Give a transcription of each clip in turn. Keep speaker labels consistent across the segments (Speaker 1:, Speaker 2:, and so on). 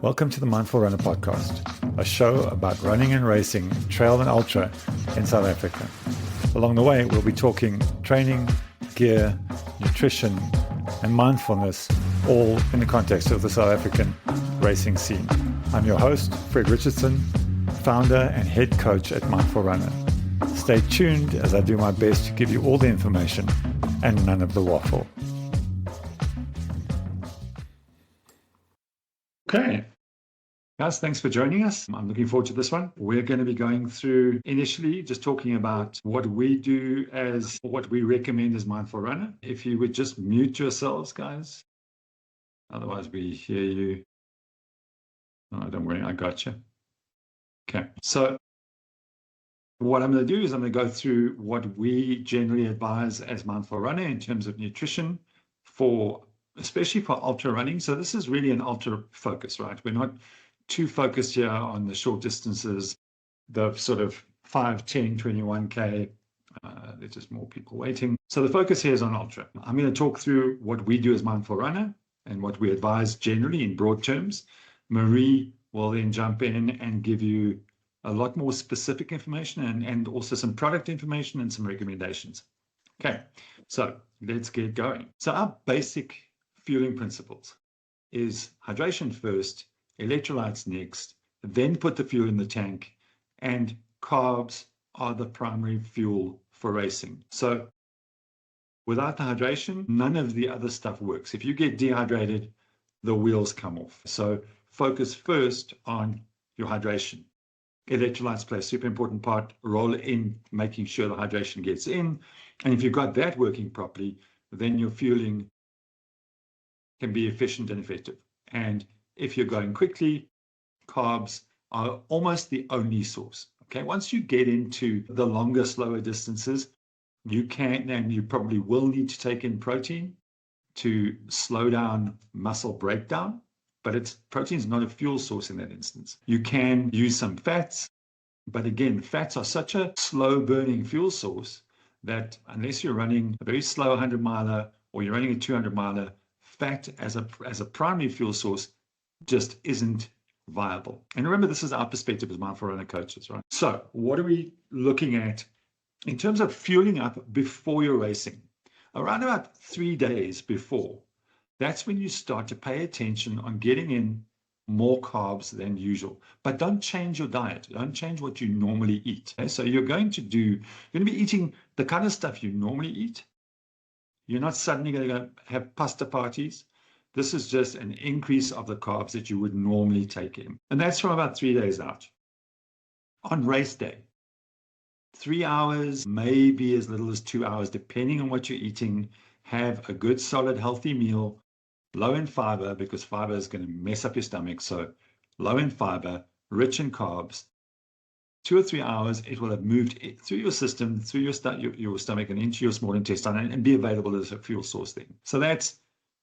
Speaker 1: Welcome to the Mindful Runner podcast, a show about running and racing, trail and ultra in South Africa. Along the way, we'll be talking training, gear, nutrition, and mindfulness, all in the context of the South African racing scene. I'm your host, Fred Richardson, founder and head coach at Mindful Runner. Stay tuned as I do my best to give you all the information and none of the waffle. Okay. Guys, thanks for joining us. I'm looking forward to this one. We're going to be going through initially just talking about what we do as what we recommend as Mindful Runner. If you would just mute yourselves, guys. Otherwise, we hear you. Oh, don't worry, I got you. Okay. So what I'm going to do is I'm going to go through what we generally advise as Mindful Runner in terms of nutrition especially for ultra running. So this is really an ultra focus, right? We're not too focused here on the short distances, the sort of 5, 10, 21K. There's just more people waiting. So the focus here is on ultra. I'm going to talk through what we do as Mindful Runner and what we advise generally in broad terms. Marie will then jump in and give you a lot more specific information and also some product information and some recommendations. Okay, so let's get going. So our basic fueling principles is hydration first, electrolytes next, then put the fuel in the tank, and carbs are the primary fuel for racing. So without the hydration, none of the other stuff works. If you get dehydrated, the wheels come off. So focus first on your hydration. Electrolytes play a super important role in making sure the hydration gets in. And if you've got that working properly, then your fueling can be efficient and effective. And if you're going quickly, carbs are almost the only source. Okay, once you get into the longer, slower distances, you can and you probably will need to take in protein to slow down muscle breakdown, but protein is not a fuel source in that instance. You can use some fats, but again, fats are such a slow burning fuel source that unless you're running a very slow 100 miler or you're running a 200 miler, fat as a primary fuel source just isn't viable. And remember, this is our perspective as Mindful Runner coaches, right? So what are we looking at in terms of fueling up before you're racing? Around about 3 days before, that's when you start to pay attention on getting in more carbs than usual. But don't change your diet. Don't change what you normally eat. Okay? So you're going to be eating the kind of stuff you normally eat. You're not suddenly going to go have pasta parties. This is just an increase of the carbs that you would normally take in. And that's from about 3 days out. On race day, 3 hours, maybe as little as 2 hours, depending on what you're eating, have a good, solid, healthy meal, low in fiber, because fiber is going to mess up your stomach. So low in fiber, rich in carbs. 2 or 3 hours, it will have moved through your system, through your stomach and into your small intestine and be available as a fuel source then. So that's,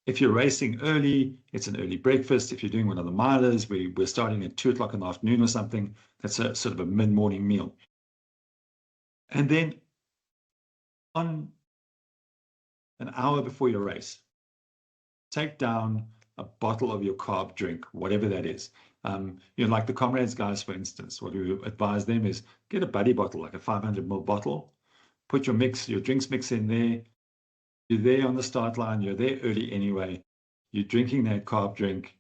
Speaker 1: if you're racing early, it's an early breakfast. If you're doing one of the milers, we're starting at 2 o'clock in the afternoon or something, that's a sort of a mid-morning meal. And then on an hour before your race, take down a bottle of your carb drink, whatever that is. Like the Comrades guys, for instance, what we advise them is get a buddy bottle, like a 500 ml bottle, put your drinks mix in there. You're there on the start line. You're there early anyway. You're drinking that carb drink.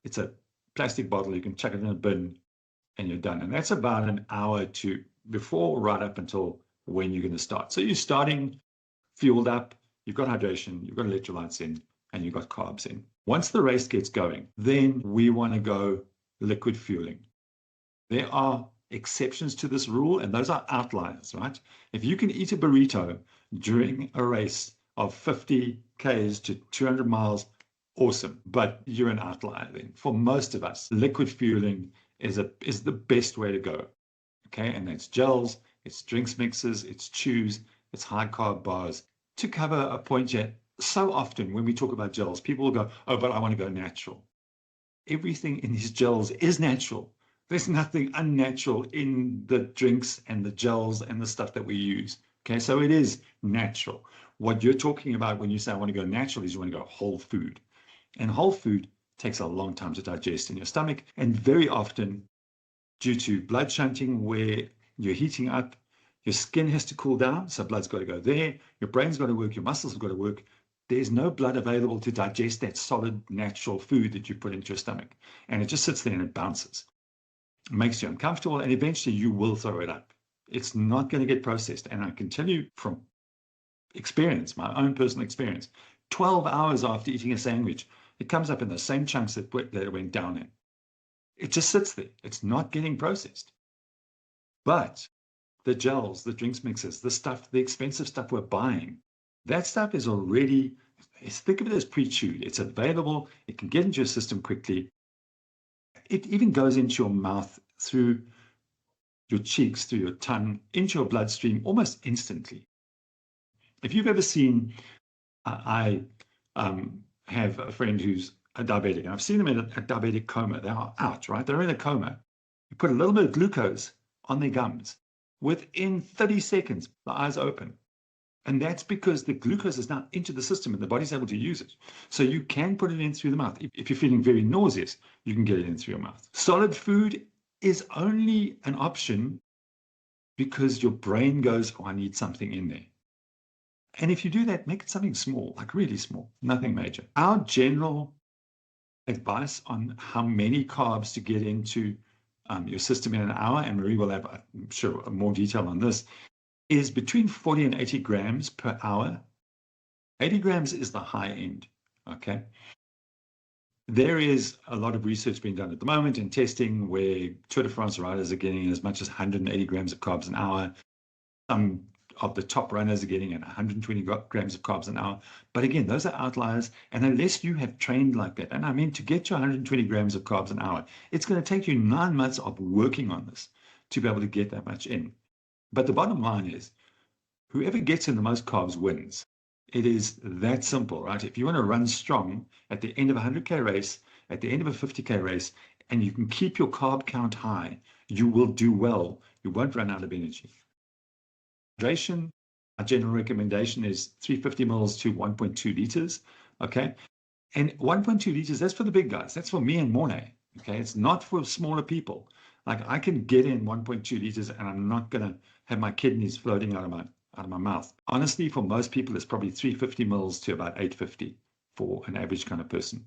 Speaker 1: It's a plastic bottle. You can chuck it in a bin and you're done. And that's about an hour before, right up until when you're going to start. So you're starting fueled up. You've got hydration. You've got electrolytes in. And you've got carbs in. Once the race gets going, then we want to go liquid fueling. There are exceptions to this rule, and those are outliers, right? If you can eat a burrito during a race of 50 Ks to 200 miles, awesome, but you're an outlier then. For most of us, liquid fueling is the best way to go, okay? And that's gels, it's drinks mixes, it's chews, it's high carb bars. To cover a point yet, so often when we talk about gels, people will go, oh, but I want to go natural. Everything in these gels is natural. There's nothing unnatural in the drinks and the gels and the stuff that we use. Okay, so it is natural. What you're talking about when you say I want to go natural is you want to go whole food. And whole food takes a long time to digest in your stomach. And very often, due to blood shunting, where you're heating up, your skin has to cool down, so blood's got to go there. Your brain's got to work, your muscles have got to work. There's no blood available to digest that solid, natural food that you put into your stomach. And it just sits there and it bounces. It makes you uncomfortable, and eventually you will throw it up. It's not going to get processed. And I can tell you from experience, my own personal experience, 12 hours after eating a sandwich, it comes up in the same chunks that it went down in. It just sits there. It's not getting processed. But the gels, the drinks mixes, the stuff, the expensive stuff we're buying, that stuff is already, think of it as pre-chewed. It's available. It can get into your system quickly. It even goes into your mouth, through your cheeks, through your tongue, into your bloodstream almost instantly. If you've ever seen, I have a friend who's a diabetic, and I've seen them in a diabetic coma. They are out, right? They're in a coma. You put a little bit of glucose on their gums. Within 30 seconds, the eyes open. And that's because the glucose is now into the system and the body's able to use it. So you can put it in through the mouth. If you're feeling very nauseous, you can get it in through your mouth. Solid food is only an option because your brain goes, oh, I need something in there. And if you do that, make it something small, like really small, nothing major. Our general advice on how many carbs to get into your system in an hour, and Marie will have, I'm sure, more detail on this, is between 40 and 80 grams per hour. 80 grams is the high end, okay? There is a lot of research being done at the moment in testing where Tour de France riders are getting as much as 180 grams of carbs an hour. Some of the top runners are getting at 120 grams of carbs an hour. But again, those are outliers. And unless you have trained like that, and I mean, to get to 120 grams of carbs an hour, it's going to take you 9 months of working on this to be able to get that much in. But the bottom line is, whoever gets in the most carbs wins. It is that simple, right? If you want to run strong at the end of a 100K race, at the end of a 50K race, and you can keep your carb count high, you will do well. You won't run out of energy. Hydration, our general recommendation is 350 mils to 1.2 liters, okay? And 1.2 liters, that's for the big guys. That's for me and Mornay, okay? It's not for smaller people. Like, I can get in 1.2 liters and I'm not going to have my kidneys floating out of my mouth. Honestly, for most people, it's probably 350 mils to about 850 for an average kind of person.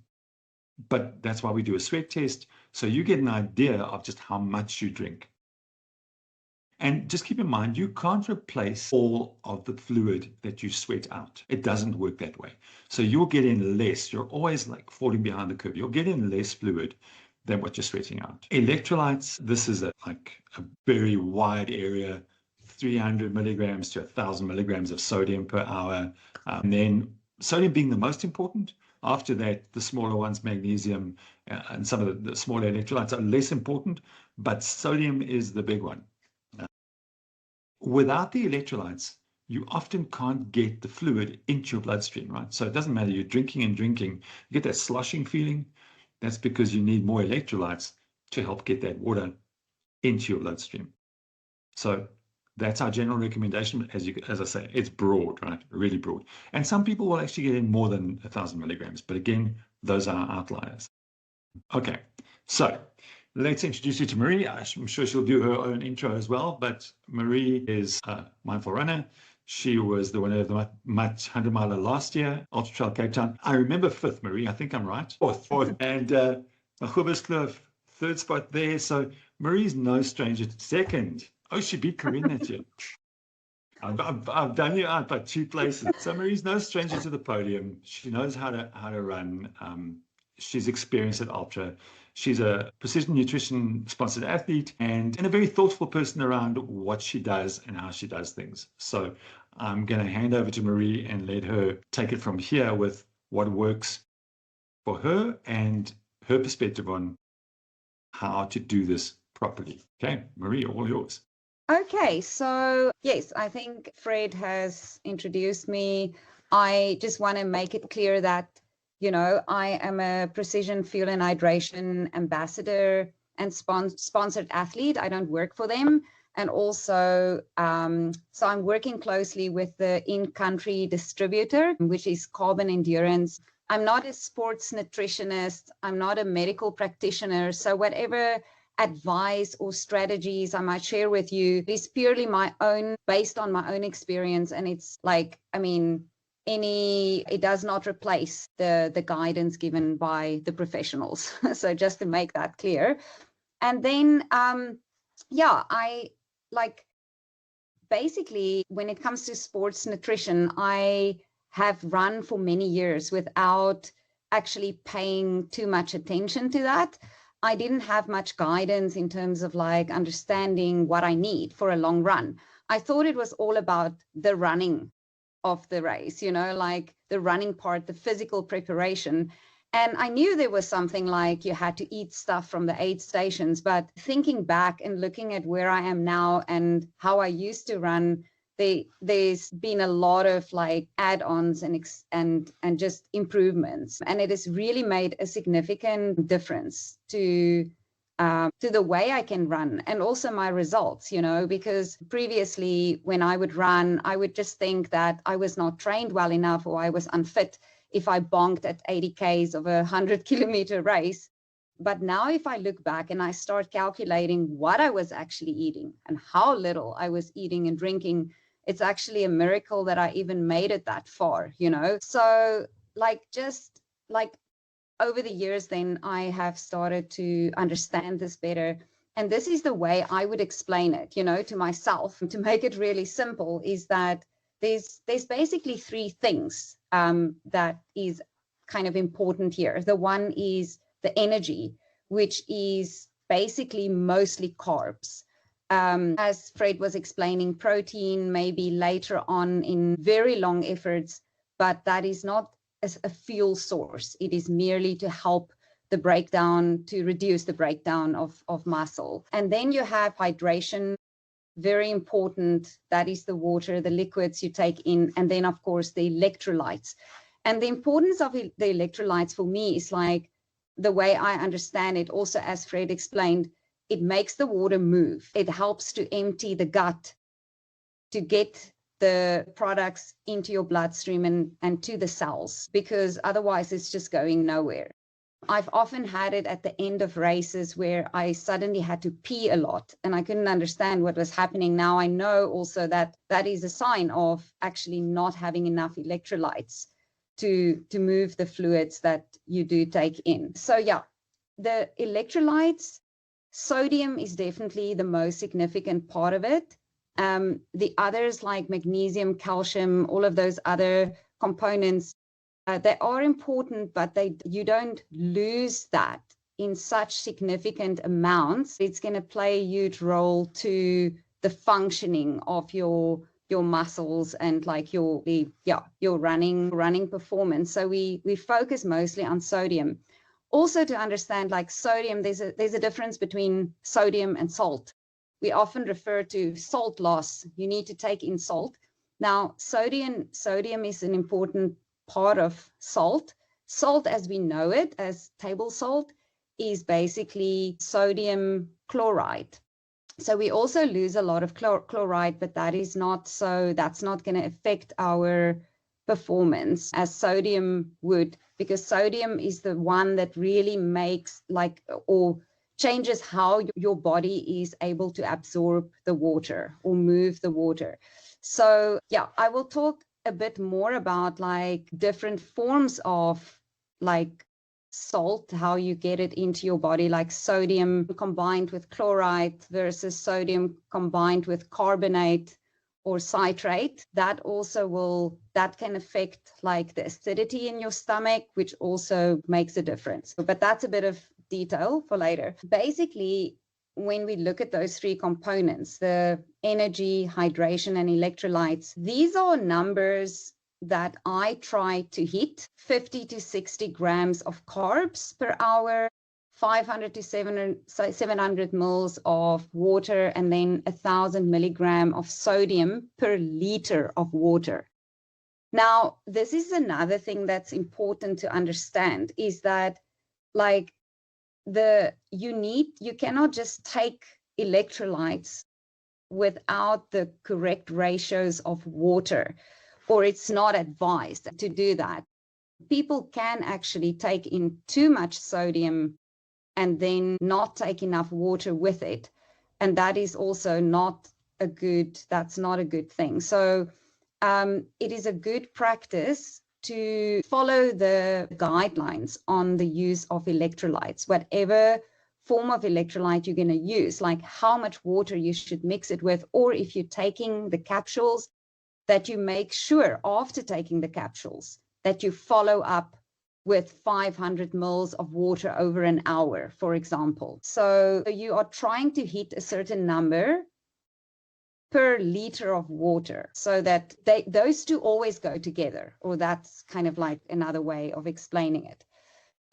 Speaker 1: But that's why we do a sweat test, so you get an idea of just how much you drink. And just keep in mind, you can't replace all of the fluid that you sweat out. It doesn't work that way. So you'll get in less. You're always like falling behind the curve. You'll get in less fluid than what you're sweating out. Electrolytes, this is a very wide area, 300 milligrams to 1,000 milligrams of sodium per hour. And then sodium being the most important. After that, the smaller ones, magnesium, and some of the smaller electrolytes are less important, but sodium is the big one. Without the electrolytes, you often can't get the fluid into your bloodstream, right? So it doesn't matter, you're drinking and drinking, you get that sloshing feeling. That's because you need more electrolytes to help get that water into your bloodstream. So that's our general recommendation. As I say, it's broad, right? Really broad. And some people will actually get in more than 1,000 milligrams. But again, those are outliers. Okay, so let's introduce you to Marie. I'm sure she'll do her own intro as well. But Marie is a mindful runner. She was the winner of the 100 miler last year, Ultra Trail Cape Town. I remember 5th, Marie. I think I'm right. Fourth. And Machuberskloof, 3rd spot there. So Marie's no stranger to 2nd. Oh, she beat Corinne that year. I've done you out by 2 places. So Marie's no stranger to the podium. She knows how to run. She's experienced at Ultra. She's a precision nutrition sponsored athlete and a very thoughtful person around what she does and how she does things. So I'm going to hand over to Marie and let her take it from here with what works for her and her perspective on how to do this properly. Okay, Marie, all yours.
Speaker 2: Okay, so yes, I think Fred has introduced me. I just want to make it clear that, you know, I am a precision fuel and hydration ambassador and sponsored athlete. I don't work for them. And also, so I'm working closely with the in-country distributor, which is Carbon Endurance. I'm not a sports nutritionist. I'm not a medical practitioner. So whatever advice or strategies I might share with you is purely my own, based on my own experience. And it's like, I mean, it does not replace the guidance given by the professionals. So just to make that clear. And then, I like, basically, when it comes to sports nutrition, I have run for many years without actually paying too much attention to that. I didn't have much guidance in terms of like understanding what I need for a long run. I thought it was all about the running of the race, like the running part, the physical preparation. And I knew there was something like you had to eat stuff from the aid stations, but thinking back and looking at where I am now and how I used to run, there's been a lot of like add-ons and just improvements, and it has really made a significant difference to the way I can run and also my results, because previously when I would run, I would just think that I was not trained well enough or I was unfit if I bonked at 80 Ks of a 100-kilometer race. But now if I look back and I start calculating what I was actually eating and how little I was eating and drinking, it's actually a miracle that I even made it that far, So just over the years, then I have started to understand this better. And this is the way I would explain it, to myself, to make it really simple, is that there's basically three things that is kind of important here. The one is the energy, which is basically mostly carbs. As Fred was explaining, protein maybe later on in very long efforts, but that is not as a fuel source. It is merely to help the breakdown, to reduce the breakdown of muscle. And then you have hydration, very important. That is the water, the liquids you take in, and then of course the electrolytes. And the importance of the electrolytes for me is like the way I understand it, also as Fred explained, it makes the water move. It helps to empty the gut, to get the products into your bloodstream and to the cells, because otherwise it's just going nowhere. I've often had it at the end of races where I suddenly had to pee a lot and I couldn't understand what was happening. Now I know also that that is a sign of actually not having enough electrolytes to move the fluids that you do take in. So yeah, the electrolytes, sodium is definitely the most significant part of it. The others like magnesium, calcium, all of those other components, they are important, but you don't lose that in such significant amounts. It's going to play a huge role to the functioning of your muscles and like your running performance. So we focus mostly on sodium. Also to understand like sodium, there's a difference between sodium and salt. We often refer to salt loss. You need to take in salt. Now, sodium is an important part of salt. Salt as we know it, as table salt, is basically sodium chloride. So we also lose a lot of chloride, but that's not going to affect our performance as sodium would, because sodium is the one that really makes or changes how your body is able to absorb the water or move the water. So yeah, I will talk a bit more about like different forms of like salt, how you get it into your body, like sodium combined with chloride versus sodium combined with carbonate or citrate. That can affect like the acidity in your stomach, which also makes a difference. But that's a bit of detail for later. Basically, when we look at those three components, the energy, hydration, and electrolytes, these are numbers that I try to hit: 50 to 60 grams of carbs per hour, 500 to 700 mils of water, and then 1,000 milligram of sodium per liter of water. Now, this is another thing that's important to understand, is that like you cannot just take electrolytes without the correct ratios of water, or it's not advised to do that. people can actually take in too much sodium and then not take enough water with it. And that is also that's not a good thing. So it is a good practice to follow the guidelines on the use of electrolytes, whatever form of electrolyte you're going to use, like how much water you should mix it with, or if you're taking the capsules, that you make sure after taking the capsules that you follow up with 500 mils of water over an hour, for example. So you are trying to hit a certain number per liter of water, so that those two always go together, or that's kind of like another way of explaining it.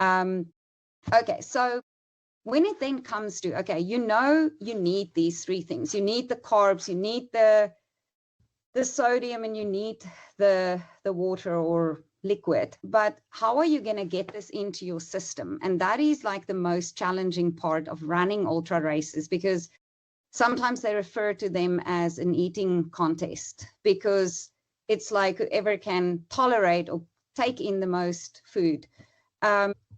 Speaker 2: Okay, so when it then comes to, okay, you need these three things. You need the carbs, you need the sodium, and you need the water or liquid. But how are you going to get this into your system? And that is like the most challenging part of running ultra races, because sometimes they refer to them as an eating contest, because it's like whoever can tolerate or take in the most food.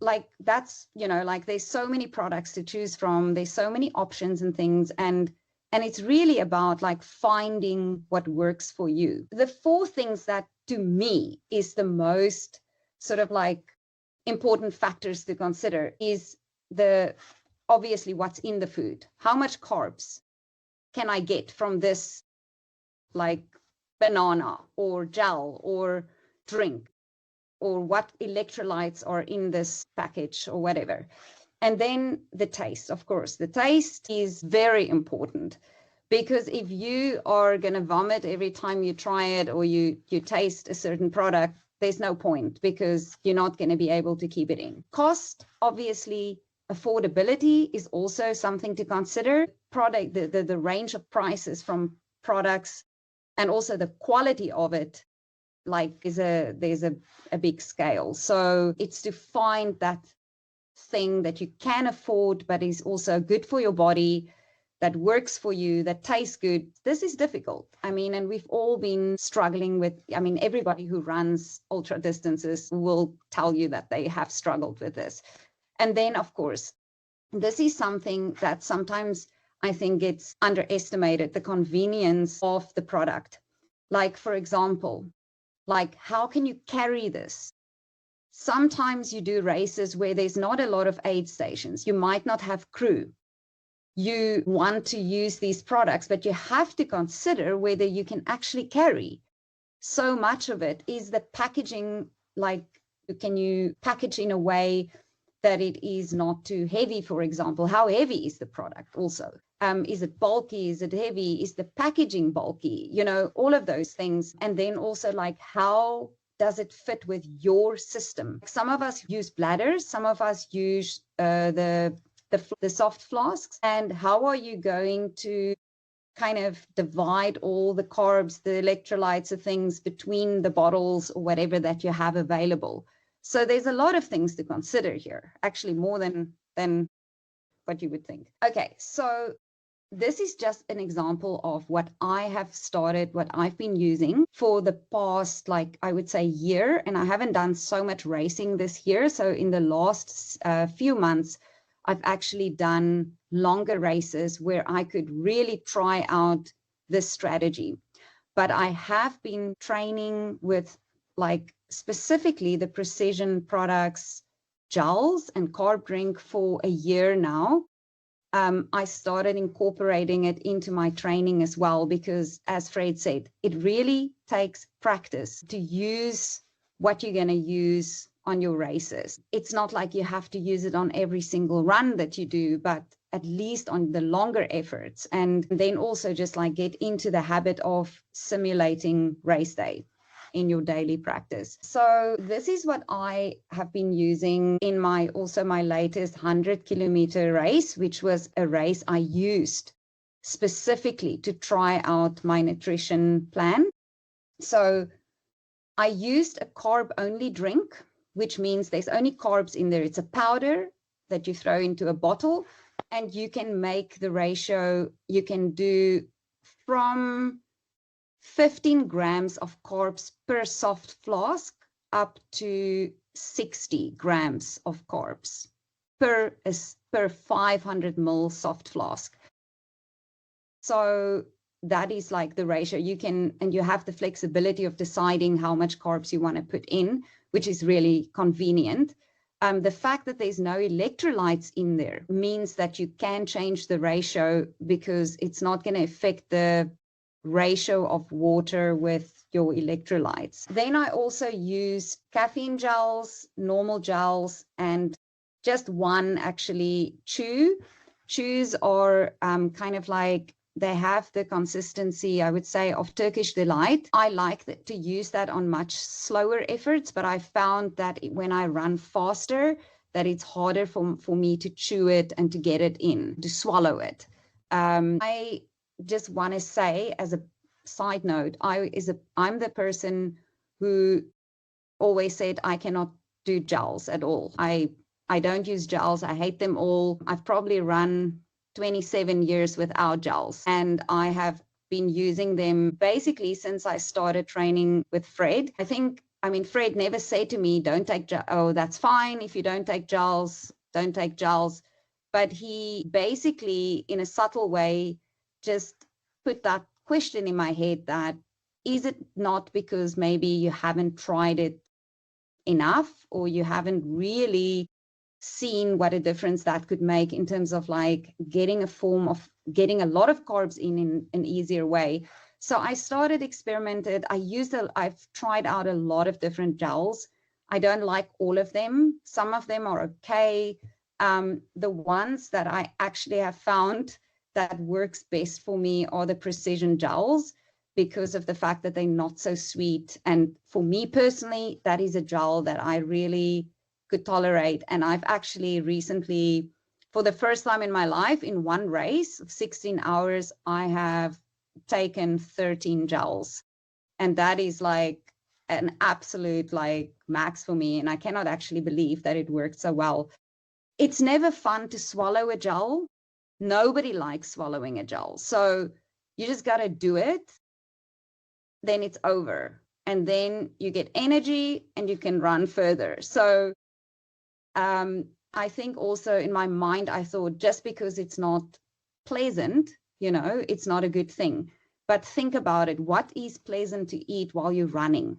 Speaker 2: Like that's, like there's so many products to choose from. There's so many options and things. And it's really about like finding what works for you. The four things that to me is the most sort of like important factors to consider is obviously what's in the food. How much carbs can I get from this, like banana or gel or drink, or what electrolytes are in this package or whatever. And then the taste, of course. The taste is very important, because if you are going to vomit every time you try it, or you taste a certain product, there's no point, because you're not going to be able to keep it in. Cost, obviously, affordability is also something to consider. The range of prices from products, and also the quality of it, like there's a big scale. So it's to find that thing that you can afford, but is also good for your body, that works for you, that tastes good. This is difficult. I mean, and we've all been struggling with, everybody who runs ultra distances will tell you that they have struggled with this. And then, of course, this is something that sometimes I think it's underestimated, the convenience of the product. Like, for example, like how can you carry this? Sometimes you do races where there's not a lot of aid stations. You might not have crew. You want to use these products, but you have to consider whether you can actually carry. So much of it is the packaging, like can you package in a way that it is not too heavy, for example? How heavy is the product also? Is it bulky? Is it heavy? Is the packaging bulky? All of those things. And then also like how does it fit with your system? Some of us use bladders, some of us use the soft flasks. And how are you going to kind of divide all the carbs, the electrolytes, the things between the bottles or whatever that you have available? So there's a lot of things to consider here, actually more than what you would think. Okay, so this is just an example of what I have started, what I've been using for the past, like I would say, year. And I haven't done so much racing this year. So in the last few months, I've actually done longer races where I could really try out this strategy. But I have been training with like specifically the Precision Products gels and carb drink for a year now. I started incorporating it into my training as well, because as Fred said, it really takes practice to use what you're going to use on your races. It's not like you have to use it on every single run that you do, but at least on the longer efforts. And then also just like get into the habit of simulating race day in your daily practice. So this is what I have been using in my latest 100-kilometer race, which was a race I used specifically to try out my nutrition plan. So I used a carb-only drink, which means there's only carbs in there. It's a powder that you throw into a bottle, and you can make the ratio. You can do from 15 grams of carbs per soft flask up to 60 grams of carbs per 500 ml soft flask. So that is like the ratio. You can, and you have the flexibility of deciding how much carbs you want to put in, which is really convenient. The fact that there's no electrolytes in there means that you can change the ratio, because it's not going to affect the ratio of water with your electrolytes. Then I also use caffeine gels, normal gels, and just one actually chew. Chews are kind of like, they have the consistency, I would say, of Turkish Delight. I like to use that on much slower efforts, but I found that when I run faster, that it's harder for me to chew it and to get it in, to swallow it. I just want to say, as a side note, I'm the person who always said I cannot do gels at all. I don't use gels. I hate them all. I've probably run 27 years without gels, and I have been using them basically since I started training with Fred. Fred never said to me, don't take gels. Oh, that's fine. If you don't take gels, don't take gels. But he basically, in a subtle way, just put that question in my head, that is it not because maybe you haven't tried it enough, or you haven't really seen what a difference that could make in terms of like getting a lot of carbs in an easier way. So I started experimented. I've tried out a lot of different gels. I don't like all of them. Some of them are okay. The ones that I actually have found that works best for me are the precision gels, because of the fact that they're not so sweet. And for me personally, that is a gel that I really could tolerate. And I've actually recently, for the first time in my life, in one race of 16 hours, I have taken 13 gels. And that is like an absolute like max for me. And I cannot actually believe that it worked so well. It's never fun to swallow a gel. Nobody likes swallowing a gel. So you just got to do it. Then it's over. And then you get energy and you can run further. So I think also in my mind, I thought, just because it's not pleasant, it's not a good thing. But think about it. What is pleasant to eat while you're running?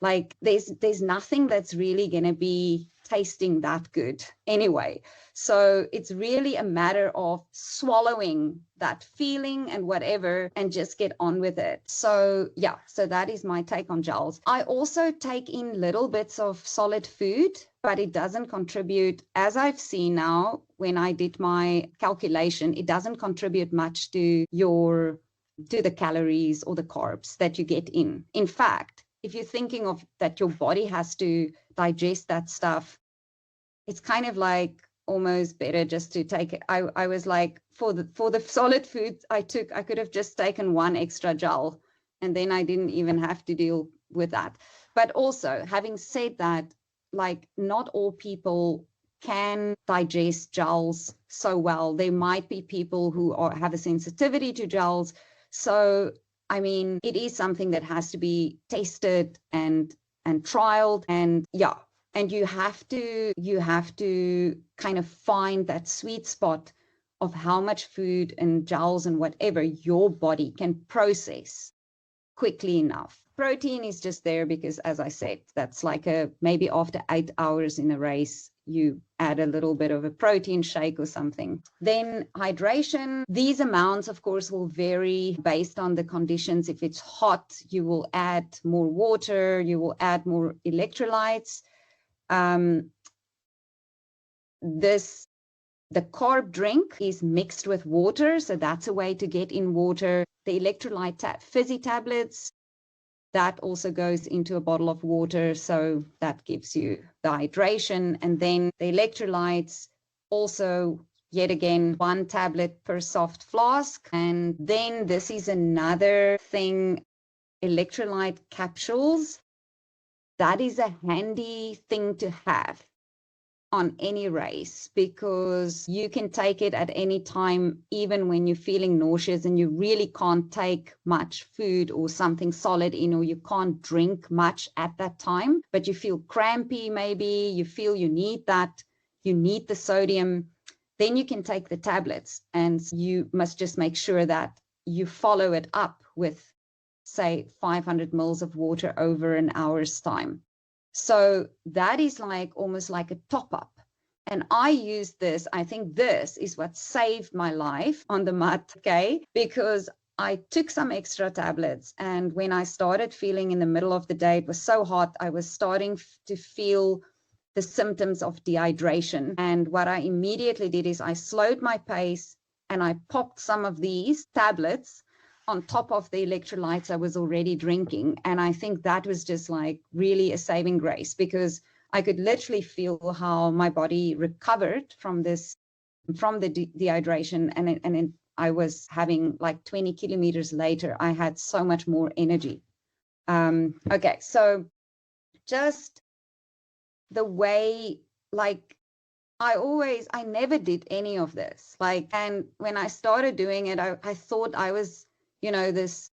Speaker 2: Like there's nothing that's really going to be tasting that good anyway. So it's really a matter of swallowing that feeling and whatever, and just get on with it. So yeah, so that is my take on gels. I also take in little bits of solid food, but it doesn't contribute, as I've seen now when I did my calculation, it doesn't contribute much to the calories or the carbs that you get in. In fact, if you're thinking of that your body has to digest that stuff, it's kind of like almost better just to take it. I was like, for the solid food I could have just taken one extra gel, and then I didn't even have to deal with that. But also, having said that, like not all people can digest gels so well. There might be people who have a sensitivity to gels. So it is something that has to be tested and trialed, and yeah. And you have to kind of find that sweet spot of how much food and gels and whatever your body can process quickly enough. Protein is just there because, as I said, that's like maybe after 8 hours in a race, you add a little bit of a protein shake or something. Then hydration. These amounts, of course, will vary based on the conditions. If it's hot, you will add more water, you will add more electrolytes. The carb drink is mixed with water, so that's a way to get in water. The electrolyte fizzy tablets, that also goes into a bottle of water, so that gives you the hydration. And then the electrolytes, also yet again 1 tablet per soft flask. And then this is another thing, electrolyte capsules. That is a handy thing to have. on any race, because you can take it at any time, even when you're feeling nauseous and you really can't take much food or something solid in, or you can't drink much at that time, but you feel crampy, maybe you feel you need that, you need the sodium, then you can take the tablets, and you must just make sure that you follow it up with, say, 500 mils of water over an hour's time. So that is like almost like a top up. And I use this, I think this is what saved my life on the mat, okay? Because I took some extra tablets, and when I started feeling in the middle of the day, it was so hot, I was starting to feel the symptoms of dehydration. And what I immediately did is I slowed my pace and I popped some of these tablets on top of the electrolytes I was already drinking. And I think that was just like really a saving grace, because I could literally feel how my body recovered from the dehydration. And I was having like 20 kilometers later, I had so much more energy. Okay, so just the way, like, I never did any of this. Like, and when I started doing it, I thought I was, this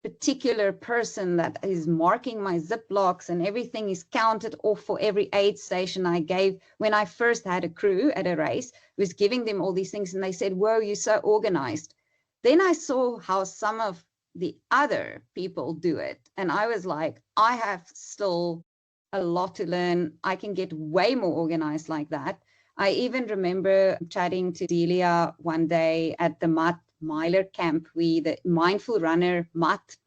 Speaker 2: particular person that is marking my Ziplocs, and everything is counted off for every aid station I gave. When I first had a crew at a race, was giving them all these things, and they said, whoa, you're so organized. Then I saw how some of the other people do it, and I was like, I have still a lot to learn. I can get way more organized like that. I even remember chatting to Delia one day at the Mutt Miler camp, the mindful runner Mutt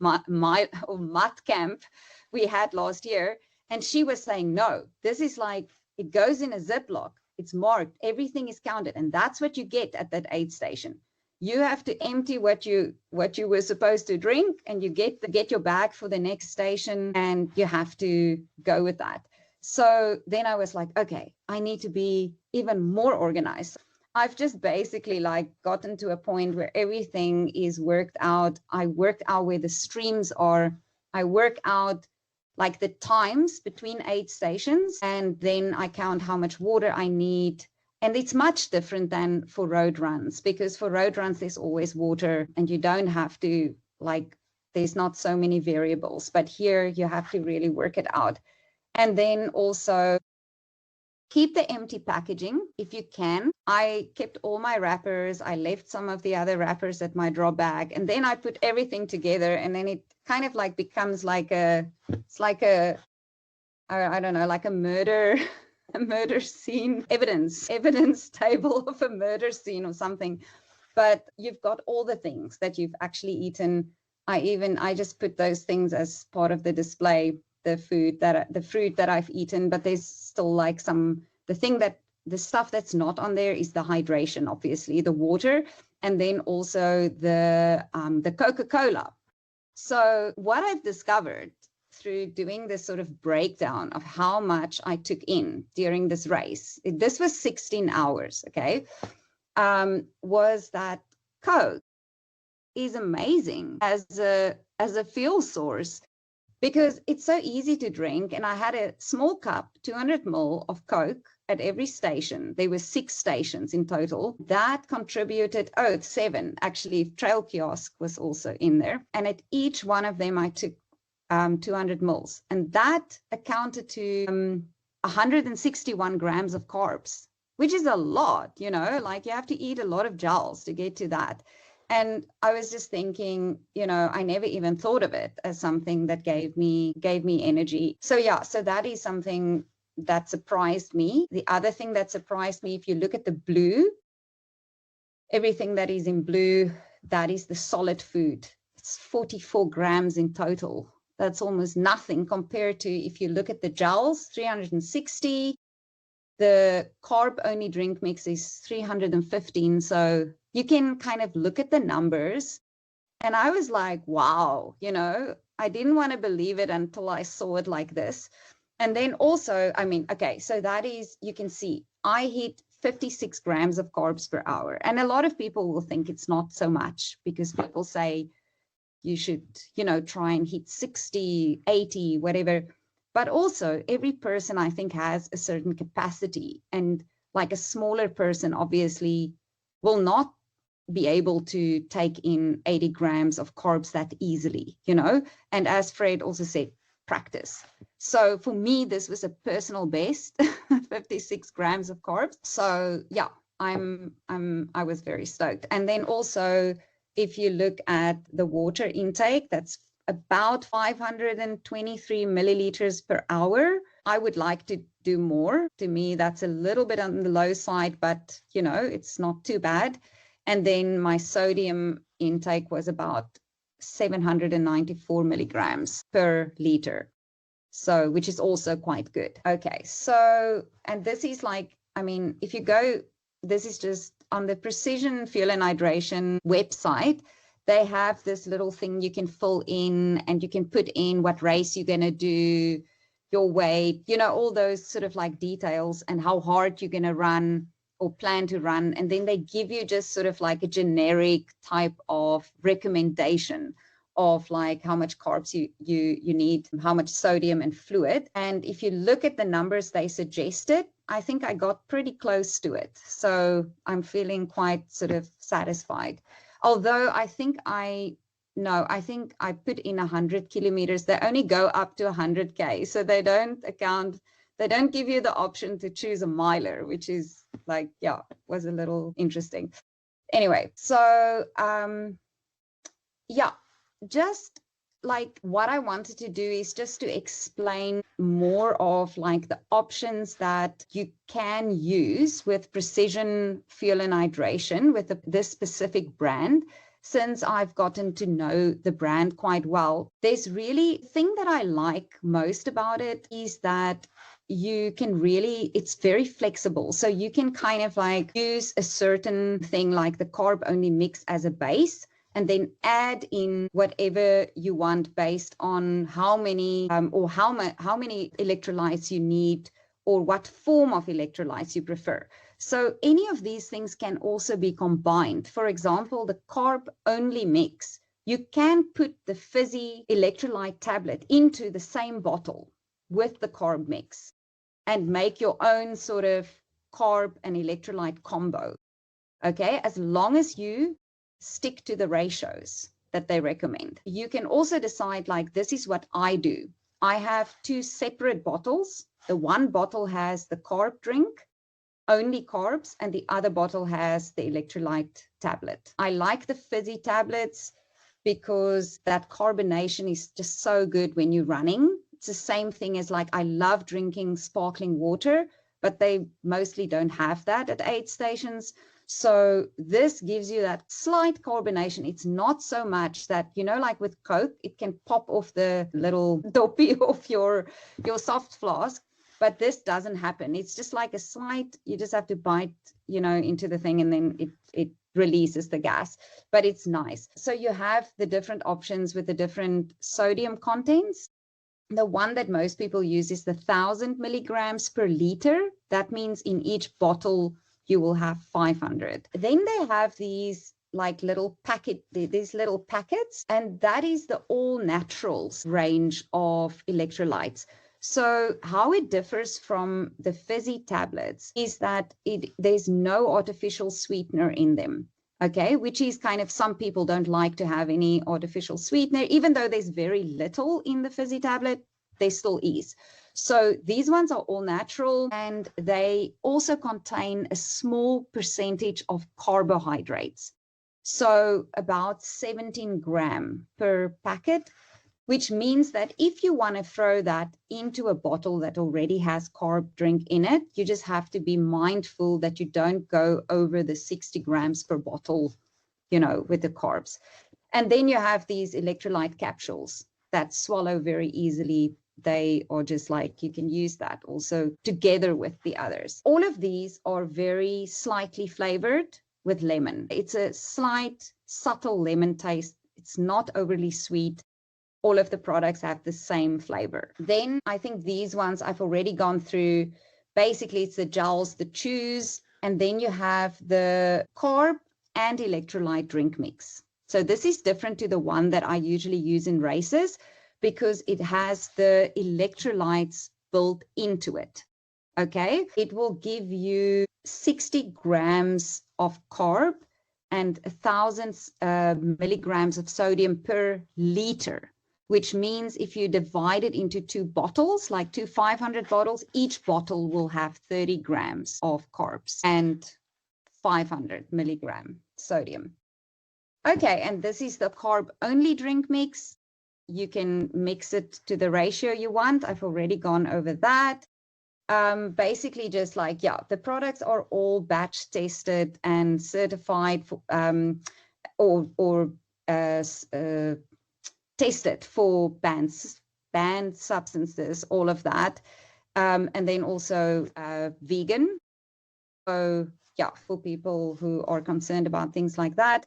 Speaker 2: camp we had last year. And she was saying, no, this is like, it goes in a Ziploc, it's marked, everything is counted. And that's what you get at that aid station. You have to empty what you were supposed to drink, and you get your bag for the next station, and you have to go with that. So then I was like, okay, I need to be even more organized. I've just basically like gotten to a point where everything is worked out. I worked out where the streams are. I work out like the times between aid stations, and then I count how much water I need. And it's much different than for road runs, because for road runs, there's always water, and you don't have to, like, there's not so many variables. But here you have to really work it out. And then also keep the empty packaging if you can. I kept all my wrappers. I left some of the other wrappers at my drop bag, and then I put everything together, and then it kind of like becomes like I don't know, like a murder scene, evidence table of a murder scene or something. But you've got all the things that you've actually eaten. I just put those things as part of the display, the fruit that I've eaten. But there's still like the stuff that's not on there is the hydration, obviously, the water, and then also the Coca-Cola. So what I've discovered through doing this sort of breakdown of how much I took in during this race, this was 16 hours, okay, was that Coke is amazing as a fuel source, because it's so easy to drink. And I had a small cup, 200 ml of Coke at every station. There were 6 stations in total. That contributed, 7, actually, Trail Kiosk was also in there. And at each one of them, I took 200 mils. And that accounted to 161 grams of carbs, which is a lot, like you have to eat a lot of gels to get to that. And I was just thinking, I never even thought of it as something that gave me energy. So that is something that surprised me. The other thing that surprised me, if you look at the blue, everything that is in blue, that is the solid food. It's 44 grams in total. That's almost nothing compared to, if you look at the gels, 360. The carb-only drink mix is 315. So you can kind of look at the numbers. And I was like, wow, I didn't want to believe it until I saw it like this. And then also, so that is, you can see, I hit 56 grams of carbs per hour. And a lot of people will think it's not so much, because people say you should, try and hit 60, 80, whatever. But also every person, I think, has a certain capacity, and like a smaller person obviously will not be able to take in 80 grams of carbs that easily, and as Fred also said, practice. So for me, this was a personal best, 56 grams of carbs. So yeah, I was very stoked. And then also, if you look at the water intake, that's about 523 milliliters per hour. I would like to do more. To me, that's a little bit on the low side, but it's not too bad. And then my sodium intake was about 794 milligrams per liter. So, which is also quite good. Okay. So, and this is like, if you go, this is just on the Precision Fuel and Hydration website. They have this little thing you can fill in, and you can put in what race you're going to do, your weight, all those sort of like details, and how hard you're going to run or plan to run. And then they give you just sort of like a generic type of recommendation of like how much carbs you need, how much sodium and fluid. And if you look at the numbers they suggested, I think I got pretty close to it. So I'm feeling quite sort of satisfied. Although I think I put in 100 kilometers. They only go up to 100K. So they don't give you the option to choose a miler, which is like, was a little interesting. Anyway, so just like what I wanted to do is just to explain more of like the options that you can use with Precision Fuel and Hydration with this specific brand. Since I've gotten to know the brand quite well, there's really thing that I like most about it is that you can really, it's very flexible. So you can kind of like use a certain thing like the carb only mix as a base, and then add in whatever you want based on how many how many electrolytes you need, or what form of electrolytes you prefer. So any of these things can also be combined. For example, the carb only mix, you can put the fizzy electrolyte tablet into the same bottle with the carb mix and make your own sort of carb and electrolyte combo. Okay, as long as you stick to the ratios that they recommend. You can also decide, like, this is what I do. I have 2 separate bottles. The one bottle has the carb drink, only carbs, and the other bottle has the electrolyte tablet. I like the fizzy tablets because that carbonation is just so good when you're running. It's the same thing as like, I love drinking sparkling water, but they mostly don't have that at aid stations. So this gives you that slight carbonation. It's not so much that, like with Coke, it can pop off the little dopey of your soft flask, but this doesn't happen. It's just like a slight, you just have to bite, into the thing, and then it releases the gas, but it's nice. So you have the different options with the different sodium contents. The one that most people use is the 1,000 milligrams per liter. That means in each bottle, you will have 500. Then they have these like little packets, and that is the all naturals range of electrolytes. So how it differs from the fizzy tablets is that there's no artificial sweetener in them. Okay, which is kind of, some people don't like to have any artificial sweetener, even though there's very little in the fizzy tablet, there still is. So these ones are all natural, and they also contain a small percentage of carbohydrates. So about 17 grams per packet, which means that if you want to throw that into a bottle that already has carb drink in it, you just have to be mindful that you don't go over the 60 grams per bottle, with the carbs. And then you have these electrolyte capsules that swallow very easily. They are just like, you can use that also together with the others. All of these are very slightly flavored with lemon. It's a slight, subtle lemon taste. It's not overly sweet. All of the products have the same flavor. Then I think these ones I've already gone through. Basically, it's the gels, the chews, and then you have the carb and electrolyte drink mix. So this is different to the one that I usually use in races, because it has the electrolytes built into it. Okay, it will give you 60 grams of carb and 1,000 milligrams of sodium per liter, which means if you divide it into 2 bottles, like 2 500 bottles, each bottle will have 30 grams of carbs and 500 milligram sodium. Okay, and this is the carb-only drink mix. You can mix it to the ratio you want. I've already gone over that. Basically just like, yeah, the products are all batch tested and certified for, or tested for banned substances, all of that. And then also vegan. So yeah, for people who are concerned about things like that.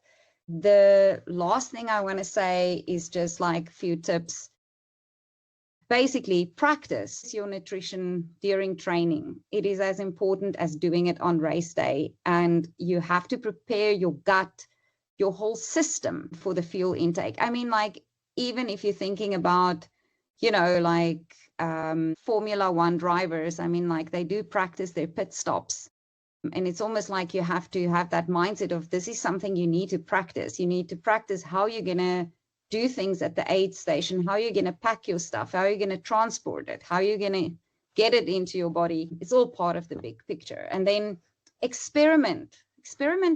Speaker 2: The last thing I want to say is just like a few tips. Basically, practice your nutrition during training. It is as important as doing it on race day. And you have to prepare your gut, your whole system for the fuel intake. I mean, like, even if you're thinking about, you know, like Formula One drivers, I mean, like they do practice their pit stops. And it's almost like you have to have that mindset of this is something you need to practice. You need to practice how you're going to do things at the aid station, how you're going to pack your stuff, how you're going to transport it, how you're going to get it into your body. It's all part of the big picture. And then experiment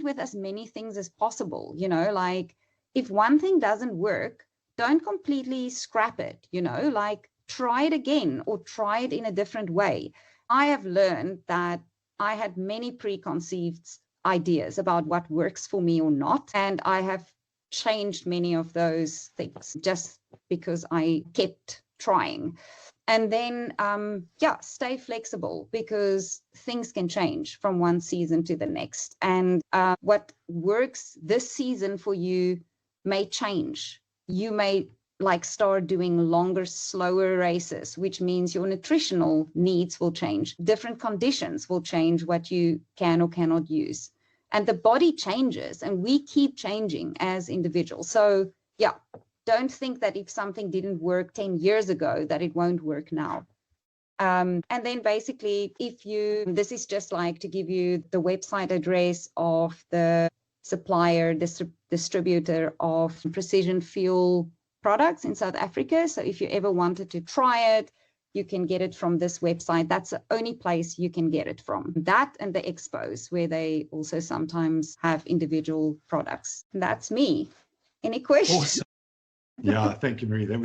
Speaker 2: with as many things as possible. You know, like if one thing doesn't work, don't completely scrap it, you know, like try it again or try it in a different way. I have learned that I had many preconceived ideas about what works for me or not. And I have changed many of those things just because I kept trying. And then, stay flexible because things can change from one season to the next. And what works this season for you may change. You may like start doing longer, slower races, which means your nutritional needs will change. Different conditions will change what you can or cannot use. And the body changes and we keep changing as individuals. So yeah, don't think that if something didn't work 10 years ago, that it won't work now. And then basically, this is just like to give you the website address of the supplier, distributor of precision fuel products in South Africa. So if you ever wanted to try it, you can get it from this website. That's the only place you can get it from. That and the expos, where they also sometimes have individual products. That's me. Any questions?
Speaker 1: Awesome. Yeah, thank you, Marie. That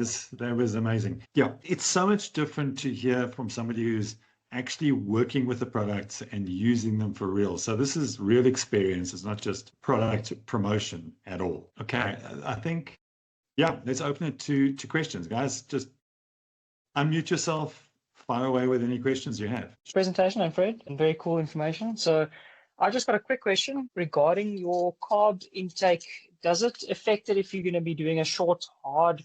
Speaker 1: was amazing. Yeah, it's so much different to hear from somebody who's actually working with the products and using them for real. So this is real experience. It's not just product promotion at all. Okay, I think, yeah, let's open it to questions. Guys, just unmute yourself, fire away with any questions you have.
Speaker 3: Presentation, I'm Fred, and very cool information. So I just got a quick question regarding your carb intake. Does it affect it if you're going to be doing a short, hard,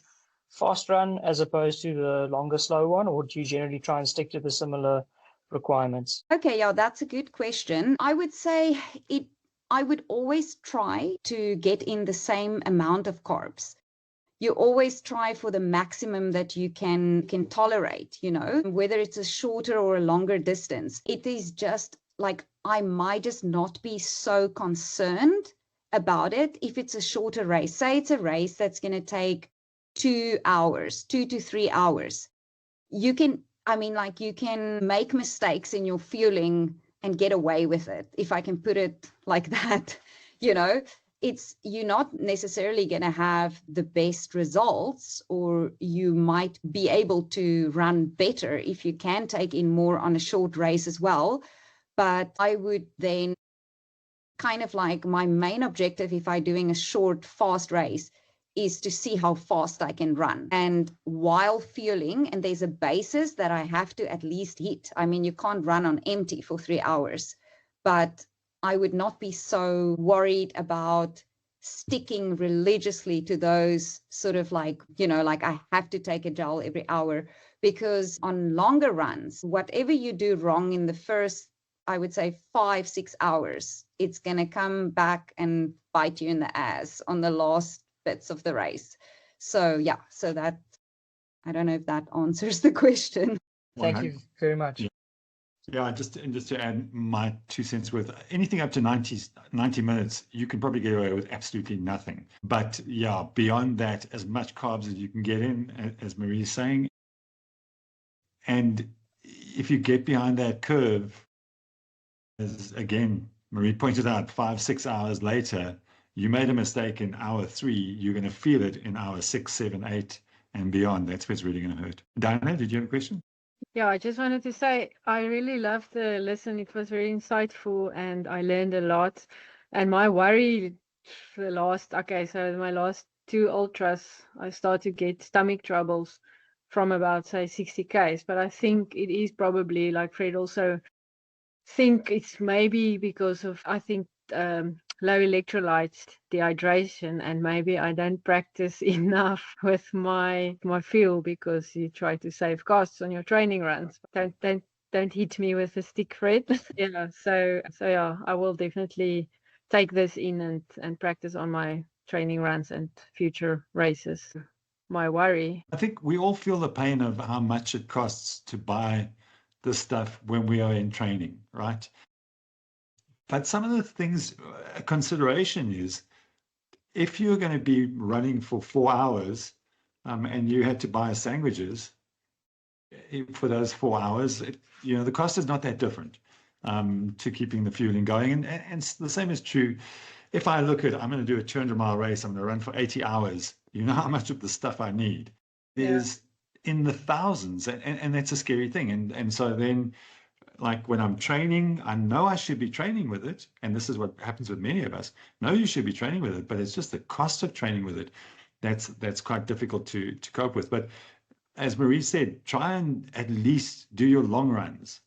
Speaker 3: fast run as opposed to the longer, slow one, or do you generally try and stick to the similar requirements?
Speaker 2: Okay, yeah, that's a good question. I would say I would always try to get in the same amount of carbs. You always try for the maximum that you can tolerate, you know, whether it's a shorter or a longer distance. It is just like I might just not be so concerned about it if it's a shorter race. Say it's a race that's going to take 2 hours, 2 to 3 hours. You can make mistakes in your fueling and get away with it, if I can put it like that, you know. You're not necessarily going to have the best results, or you might be able to run better if you can take in more on a short race as well. But I would then kind of like my main objective, if I'm doing a short, fast race, is to see how fast I can run. And while fueling, and there's a basis that I have to at least hit. I mean, you can't run on empty for 3 hours, but I would not be so worried about sticking religiously to those sort of like, you know, like I have to take a gel every hour, because on longer runs, whatever you do wrong in the first, I would say 5-6 hours, it's going to come back and bite you in the ass on the last bits of the race. So yeah, so that I don't know if that answers the question.
Speaker 3: Thank you very much.
Speaker 1: Yeah. Yeah, just to add my 2 cents worth, anything up to 90 minutes, you can probably get away with absolutely nothing. But yeah, beyond that, as much carbs as you can get in, as Marie is saying. And if you get behind that curve, as again, Marie pointed out, 5-6 hours later, you made a mistake in hour 3, you're going to feel it in hour 6, 7, 8, and beyond. That's what's really going to hurt. Diana, did you have a question?
Speaker 4: Yeah, I just wanted to say I really loved the lesson. It was very insightful and I learned a lot. And my worry for my last 2 ultras, I started to get stomach troubles from about, say, 60 Ks. But I think it is probably, like Fred also think it's maybe because of, I think, low electrolytes, dehydration, and maybe I don't practice enough with my fuel because you try to save costs on your training runs. Don't hit me with a stick, Fred. Yeah, so yeah, I will definitely take this in and practice on my training runs and future races. My worry.
Speaker 1: I think we all feel the pain of how much it costs to buy this stuff when we are in training, right? But some of the things, a consideration is, if you're going to be running for 4 hours and you had to buy sandwiches for those 4 hours, the cost is not that different to keeping the fueling going. And the same is true. If I look at, I'm going to do a 200-mile race, I'm going to run for 80 hours, you know how much of the stuff I need is in the thousands. And that's a scary thing. And so then, like when I'm training, I know I should be training with it. And this is what happens with many of us. No, you should be training with it, but it's just the cost of training with it. That's quite difficult to cope with. But as Marie said, try and at least do your long runs.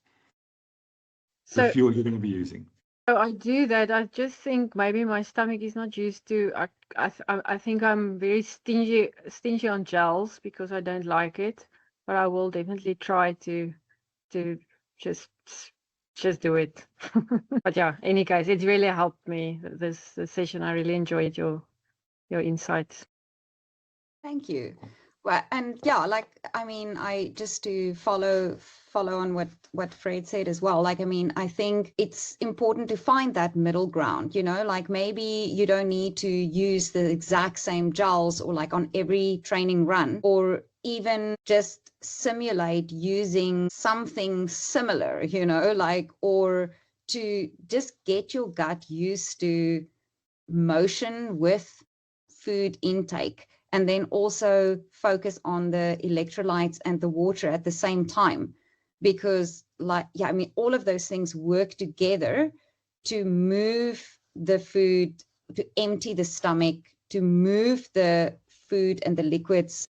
Speaker 1: The fuel you're going to be using.
Speaker 4: So I do that. I just think maybe my stomach is not used to. I think I'm very stingy on gels because I don't like it. But I will definitely try to just do it. But yeah, any case, it really helped me this session. I really enjoyed your insights.
Speaker 2: Thank you. Well, and yeah, I just to follow on what Fred said as well. I think it's important to find that middle ground, like maybe you don't need to use the exact same gels or like on every training run, or even just simulate using something similar, or to just get your gut used to motion with food intake. And then also focus on the electrolytes and the water at the same time, because all of those things work together to move the food, to empty the stomach, to move the food and the liquids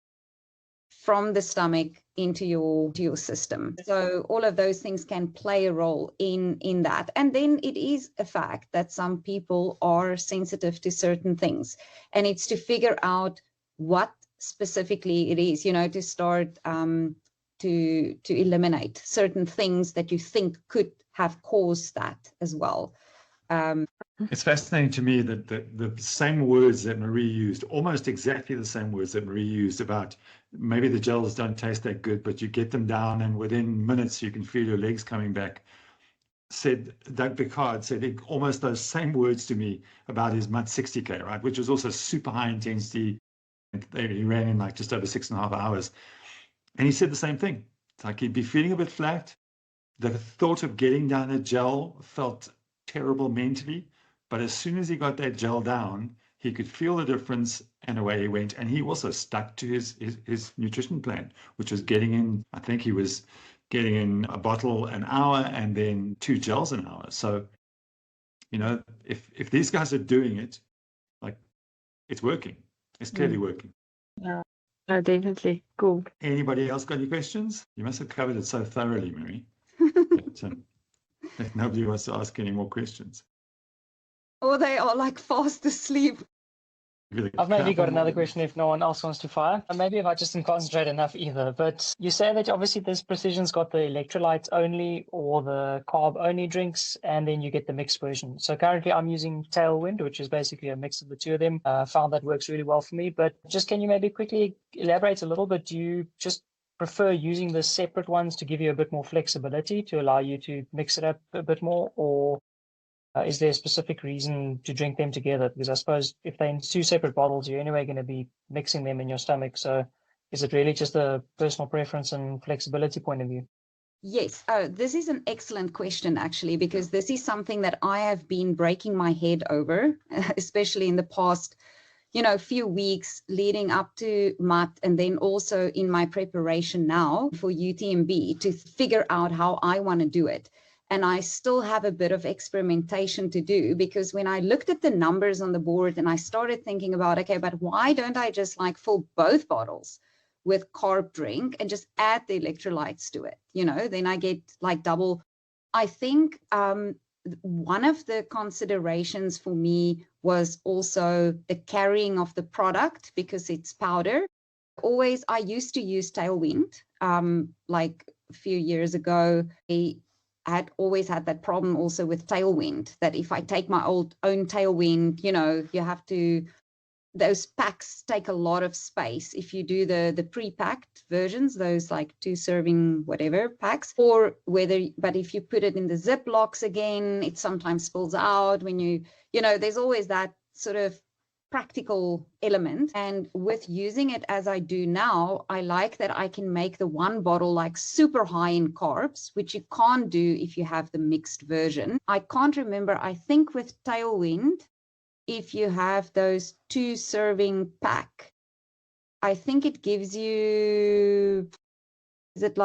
Speaker 2: from the stomach into your system. So all of those things can play a role in that. And then it is a fact that some people are sensitive to certain things, and it's to figure out what specifically it is, to start to eliminate certain things that you think could have caused that as well.
Speaker 1: It's fascinating to me that the same words that Marie used, almost exactly the same words that Marie used about maybe the gels don't taste that good, but you get them down and within minutes you can feel your legs coming back. Doug Picard said almost those same words to me about his mud 60K, right? Which was also super high intensity. He ran in like just over 6.5 hours. And he said the same thing. It's like he'd be feeling a bit flat. The thought of getting down a gel felt terrible mentally. But as soon as he got that gel down, he could feel the difference and away he went. And he also stuck to his nutrition plan, which was getting in, I think he was getting in a bottle an hour and then 2 gels an hour. So, if these guys are doing it, like, it's working. It's clearly working.
Speaker 4: Yeah, definitely. Cool.
Speaker 1: Anybody else got any questions? You must have covered it so thoroughly, Mary. That nobody wants to ask any more questions.
Speaker 2: Or they are like fast asleep.
Speaker 3: I've maybe got another question if no one else wants to fire. And maybe if I just didn't concentrate enough either. But you say that obviously this Precision's got the electrolytes only or the carb only drinks, and then you get the mixed version. So currently I'm using Tailwind, which is basically a mix of the two of them. Found that works really well for me. But just can you maybe quickly elaborate a little bit? Do you just prefer using the separate ones to give you a bit more flexibility to allow you to mix it up a bit more, or is there a specific reason to drink them together? Because I suppose if they're in two separate bottles, you're anyway going to be mixing them in your stomach. So is it really just a personal preference and flexibility point of view?
Speaker 2: Yes, this is an excellent question, actually, because this is something that I have been breaking my head over, especially in the past, few weeks leading up to MUT, and then also in my preparation now for UTMB to figure out how I want to do it. And I still have a bit of experimentation to do, because when I looked at the numbers on the board and I started thinking about, okay, but why don't I just fill both bottles with carb drink and just add the electrolytes to it? Then I get double. I think one of the considerations for me was also the carrying of the product, because it's powder. I used to use Tailwind like a few years ago. I had always had that problem also with Tailwind, that if I take my own Tailwind, you have to, those packs take a lot of space if you do the pre-packed versions, those 2 serving whatever packs, but if you put it in the Ziplocs again, it sometimes spills out when there's always that sort of practical element. And with using it as I do now, I like that I can make the one bottle super high in carbs, which you can't do if you have the mixed version. I can't remember, I think with Tailwind, if you have those 2 serving pack, I think it gives you, is it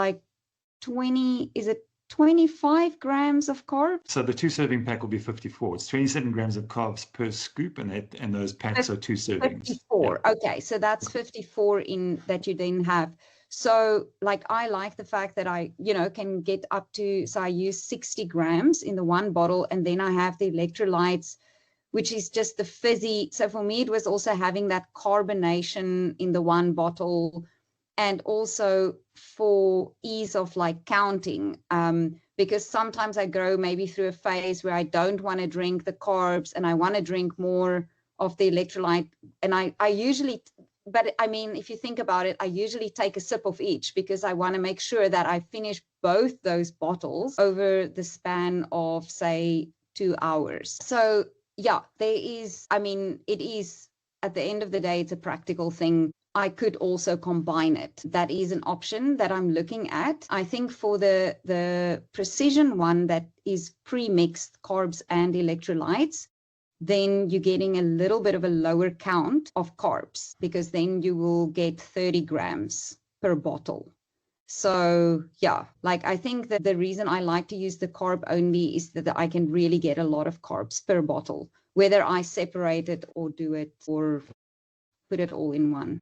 Speaker 2: 25 grams of carbs?
Speaker 1: So the 2 serving pack will be 54. It's 27 grams of carbs per scoop, and those packs are 2 servings.
Speaker 2: 54.
Speaker 1: Yeah.
Speaker 2: Okay, so that's 54 in that you then have. So I like the fact that I, can get up to, so I use 60 grams in the one bottle, and then I have the electrolytes, which is just the fizzy. So for me, it was also having that carbonation in the one bottle, and also for ease of counting, because sometimes I go maybe through a phase where I don't want to drink the carbs and I want to drink more of the electrolyte. And I usually, but I mean, if you think about it, I usually take a sip of each, because I want to make sure that I finish both those bottles over the span of, say, 2 hours. So yeah, it is, at the end of the day, it's a practical thing. I could also combine it. That is an option that I'm looking at. I think for the Precision one that is pre-mixed carbs and electrolytes, then you're getting a little bit of a lower count of carbs, because then you will get 30 grams per bottle. So yeah, I think that the reason I like to use the carb only is that I can really get a lot of carbs per bottle, whether I separate it or do it or put it all in one.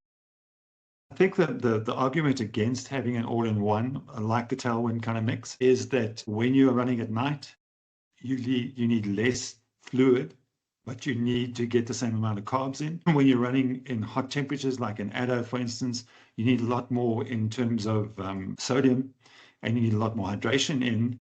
Speaker 1: I think that the argument against having an all-in-one, like the Tailwind kind of mix, is that when you're running at night, you need less fluid, but you need to get the same amount of carbs in. When you're running in hot temperatures, like in Addo, for instance, you need a lot more in terms of sodium, and you need a lot more hydration in,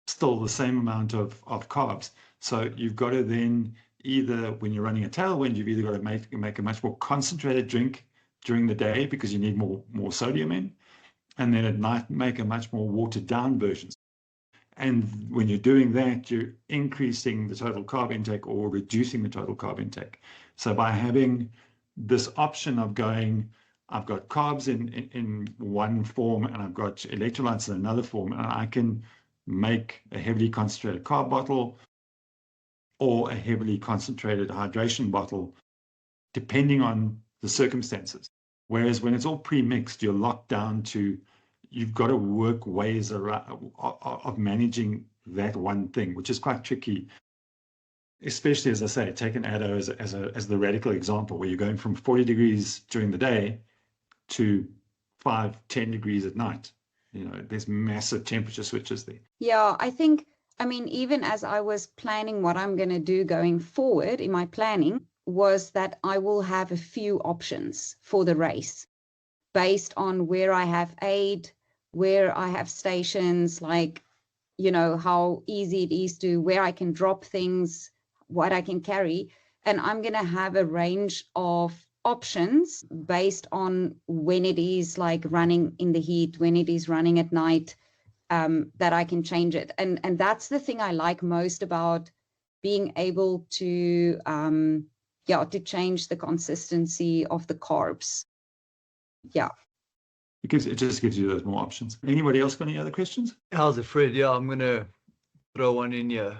Speaker 1: still the same amount of carbs. So you've got to then either, when you're running a Tailwind, you've either got to make a much more concentrated drink during the day, because you need more sodium in, and then at night make a much more watered down version. And when you're doing that, you're increasing the total carb intake or reducing the total carb intake. So by having this option of going, I've got carbs in one form and I've got electrolytes in another form, and I can make a heavily concentrated carb bottle or a heavily concentrated hydration bottle, depending on the circumstances. Whereas when it's all pre-mixed, you're locked down to, you've got to work ways around of managing that one thing, which is quite tricky. Especially, as I say, take an Addo as the radical example, where you're going from 40 degrees during the day to 5-10 degrees at night. There's massive temperature switches there.
Speaker 2: Yeah, I think, even as I was planning what I'm going to do going forward in my planning, was that I will have a few options for the race based on where I have aid, where I have stations, like, how easy it is where I can drop things, what I can carry. And I'm going to have a range of options based on when it is like running in the heat, when it is running at night, that I can change it. And that's the thing I like most about being able to, to change the consistency of the carbs. Yeah.
Speaker 1: It just gives you those more options. Anybody else got any other questions?
Speaker 5: How's it, Fred? Yeah, I'm going to throw one in here.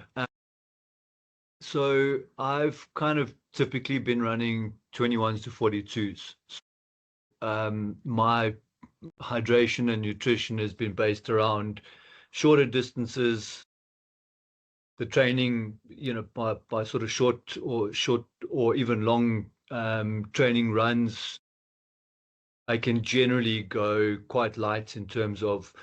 Speaker 5: So I've kind of typically been running 21s to 42s. My hydration and nutrition has been based around shorter distances. The training, by sort of short or even long training runs, I can generally go quite light in terms of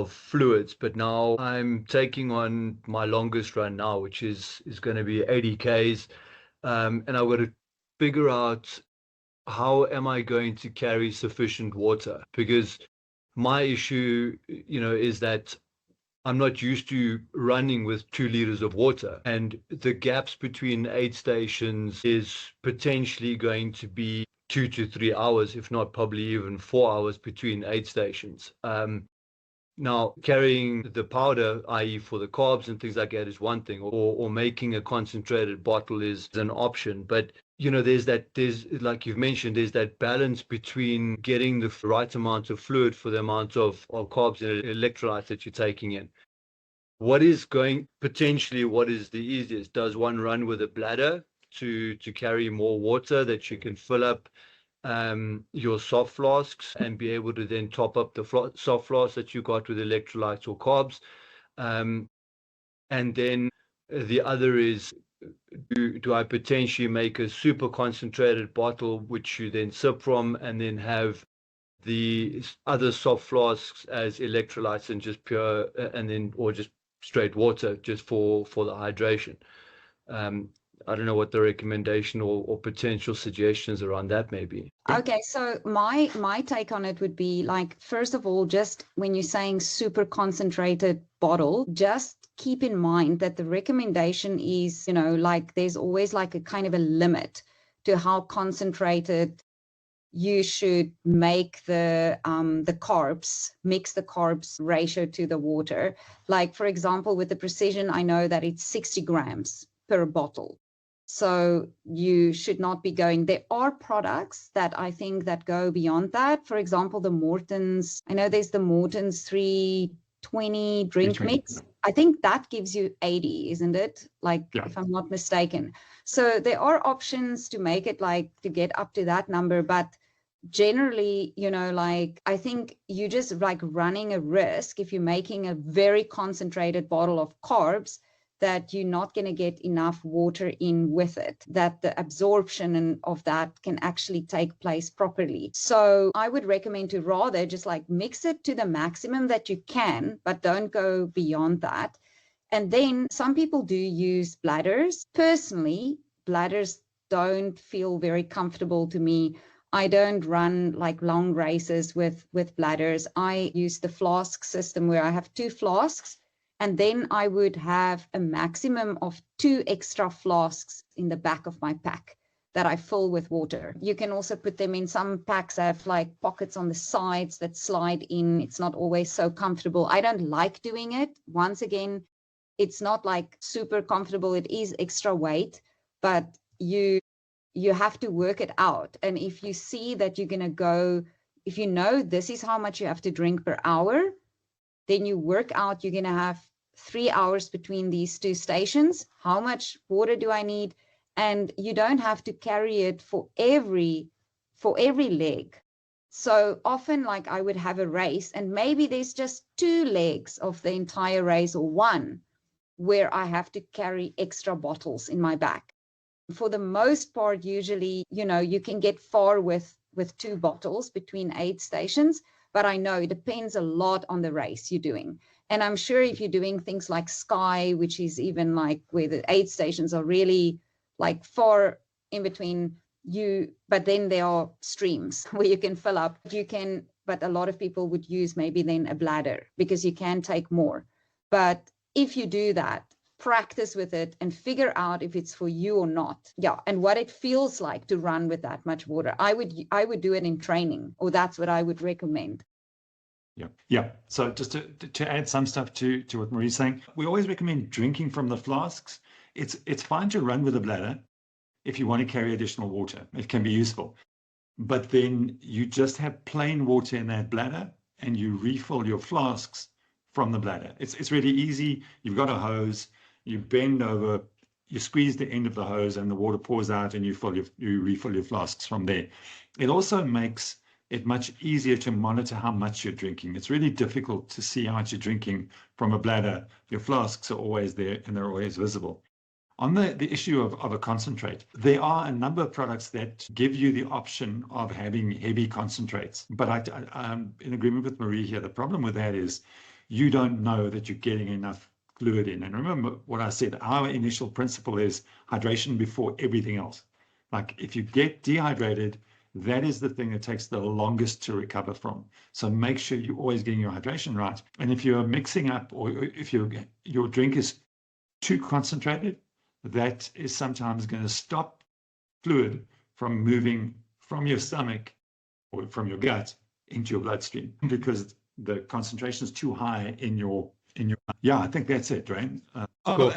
Speaker 5: fluids. But now I'm taking on my longest run now, which is going to be 80 Ks. And I've got to figure out how am I going to carry sufficient water? Because my issue, is that I'm not used to running with 2 liters of water, and the gaps between aid stations is potentially going to be 2 to 3 hours, if not probably even 4 hours between aid stations. Now, carrying the powder, i.e. for the carbs and things like that, is one thing, or making a concentrated bottle is an option. But, there's like you've mentioned, there's that balance between getting the right amount of fluid for the amount of carbs and electrolytes that you're taking in. What is the easiest? Does one run with a bladder to carry more water that you can fill up your soft flasks and be able to then top up the soft flasks that you got with electrolytes or carbs? And then the other is, do I potentially make a super concentrated bottle which you then sip from, and then have the other soft flasks as electrolytes and just pure, or just straight water just for the hydration? I don't know what the recommendation or potential suggestions around that may be.
Speaker 2: Okay, so my take on it would be, like, first of all, just when you're saying super concentrated bottle, just keep in mind that the recommendation is, there's always like a kind of a limit to how concentrated you should make the carbs, mix the carbs ratio to the water. Like, for example, with the Precision, I know that it's 60 grams per bottle. So you should not be going. There are products that I think that go beyond that. For example, the Morton's, I know there's the Morton's 320 drink mix. I think that gives you 80, isn't it? Like, yeah, if I'm not mistaken. So there are options to make it to get up to that number. But generally, I think you just running a risk if you're making a very concentrated bottle of carbs, that you're not going to get enough water in with it, that the absorption of that can actually take place properly. So I would recommend to rather just mix it to the maximum that you can, but don't go beyond that. And then some people do use bladders. Personally, bladders don't feel very comfortable to me. I don't run long races with bladders. I use the flask system where I have 2 flasks. And then I would have a maximum of 2 extra flasks in the back of my pack that I fill with water. You can also put them in some packs that have pockets on the sides that slide in. It's not always so comfortable. I don't like doing it. Once again, it's not super comfortable. It is extra weight, but you have to work it out. And if you see that you're going to go, if you know this is how much you have to drink per hour, then you work out you're going to have 3 hours between these 2 stations. How much water do I need? And you don't have to carry it for every leg. So often, I would have a race, and maybe there's just 2 legs of the entire race, or 1, where I have to carry extra bottles in my back. For the most part, usually, you can get far with 2 bottles between aid stations. But I know it depends a lot on the race you're doing. And I'm sure if you're doing things like Sky, which is even where the aid stations are really far in between you, but then there are streams where you can fill up. But a lot of people would use maybe then a bladder because you can take more. But if you do that, practice with it and figure out if it's for you or not. Yeah, and what it feels like to run with that much water. I would do it in training, or that's what I would recommend.
Speaker 1: Yeah. So just to add some stuff to what Mari's saying, we always recommend drinking from the flasks. It's fine to run with a bladder if you want to carry additional water. It can be useful. But then you just have plain water in that bladder and you refill your flasks from the bladder. It's really easy. You've got a hose, you bend over, you squeeze the end of the hose and the water pours out and you refill your flasks from there. It also makes it much easier to monitor how much you're drinking. It's really difficult to see how much you're drinking from a bladder. Your flasks are always there and they're always visible. On the issue of a concentrate, there are a number of products that give you the option of having heavy concentrates. But I'm in agreement with Mari here. The problem with that is you don't know that you're getting enough fluid in. And remember what I said, our initial principle is hydration before everything else. Like if you get dehydrated, that is the thing that takes the longest to recover from. So make sure you're always getting your hydration right. And if you're mixing up or if your drink is too concentrated, that is sometimes going to stop fluid from moving from your stomach or from your gut into your bloodstream because the concentration is too high in your. Yeah, I think that's it, Drain.
Speaker 5: Cool.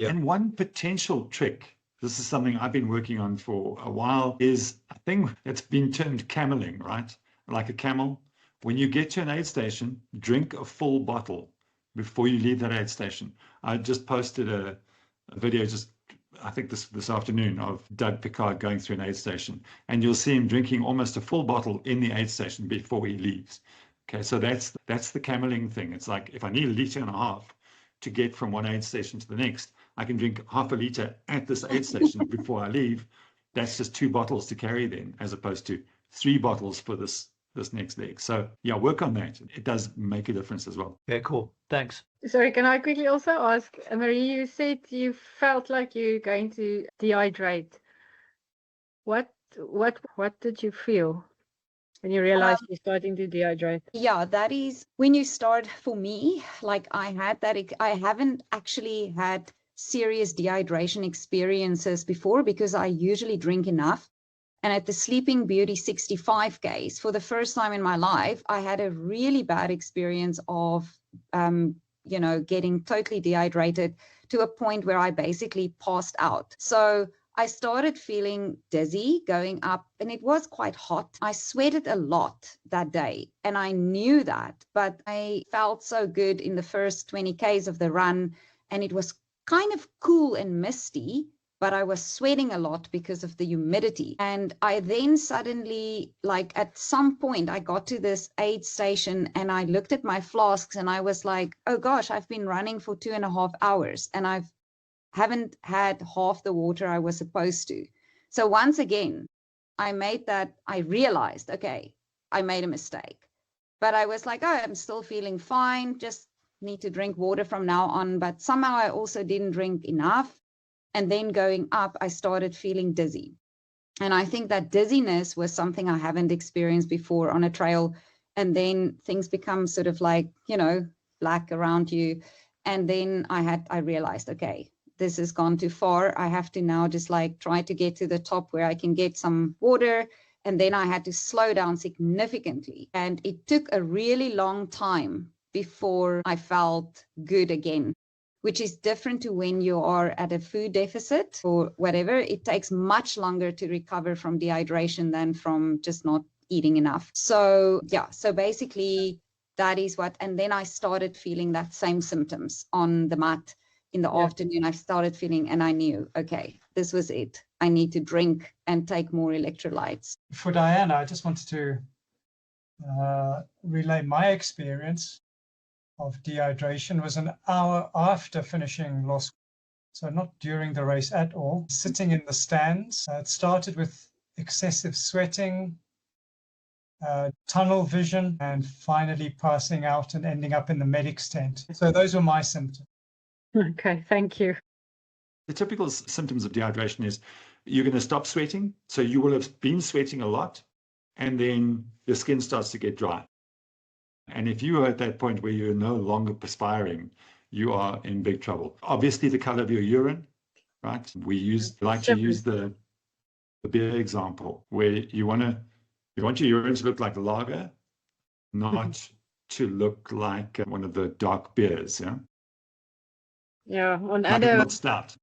Speaker 1: And one potential trick, this is something I've been working on for a while, is a thing that's been termed cameling, right? Like a camel. When you get to an aid station, drink a full bottle before you leave that aid station. I just posted a video I think this afternoon of Doug Pickard going through an aid station, and you'll see him drinking almost a full bottle in the aid station before he leaves. Okay, so that's the cameling thing. It's like if I need 1.5 liters to get from one aid station to the next, I can drink 0.5 liter at this aid station before I leave. That's just 2 bottles to carry then, as opposed to 3 bottles for this next leg. So yeah, work on that. It does make a difference as well.
Speaker 5: Yeah, cool. Thanks.
Speaker 4: Sorry, can I quickly also ask, Mari, you said you felt like you're going to dehydrate. What did you feel when you realized you're starting to dehydrate?
Speaker 2: Yeah, that is when you start. For me, like I haven't actually had serious dehydration experiences before because I usually drink enough. And at the Sleeping Beauty 65Ks, for the first time in my life, I had a really bad experience of, getting totally dehydrated to a point where I basically passed out. So I started feeling dizzy going up, and it was quite hot. I sweated a lot that day, and I knew that, but I felt so good in the first 20 Ks of the run, and it was kind of cool and misty, but I was sweating a lot because of the humidity. And I then suddenly, like at some point, I got to this aid station and I looked at my flasks and I was like, oh gosh, I've been running for 2.5 hours and I haven't had half the water I was supposed to. So once again, I realized, okay, I made a mistake. But I was like, oh, I'm still feeling fine, just need to drink water from now on. But somehow I also didn't drink enough. And then going up, I started feeling dizzy. And I think that dizziness was something I haven't experienced before on a trail. And then things become sort of like, black around you. And then I realized, okay, this has gone too far. I have to now just like try to get to the top where I can get some water. And then I had to slow down significantly. And it took a really long time before I felt good again, which is different to when you are at a food deficit or whatever. It takes much longer to recover from dehydration than from just not eating enough. So yeah, so basically that is what, and then I started feeling that same symptoms on the mat in the afternoon. I started feeling, and I knew, okay, this was it. I need to drink and take more electrolytes.
Speaker 6: For Diana, I just wanted to relay my experience of dehydration. Was an hour after finishing Lost, so not during the race at all, sitting in the stands. It started with excessive sweating, tunnel vision, and finally passing out and ending up in the medic's tent. So those were my symptoms.
Speaker 4: Okay, thank you.
Speaker 1: The typical symptoms of dehydration is you're going to stop sweating. So you will have been sweating a lot, and then your skin starts to get dry. And if you are at that point where you're no longer perspiring, you are in big trouble. Obviously, the color of your urine, right? We like to use the beer example, where you want your urine to look like lager, not to look like one of the dark beers. Yeah.
Speaker 4: Yeah. On
Speaker 1: Like a milk stout.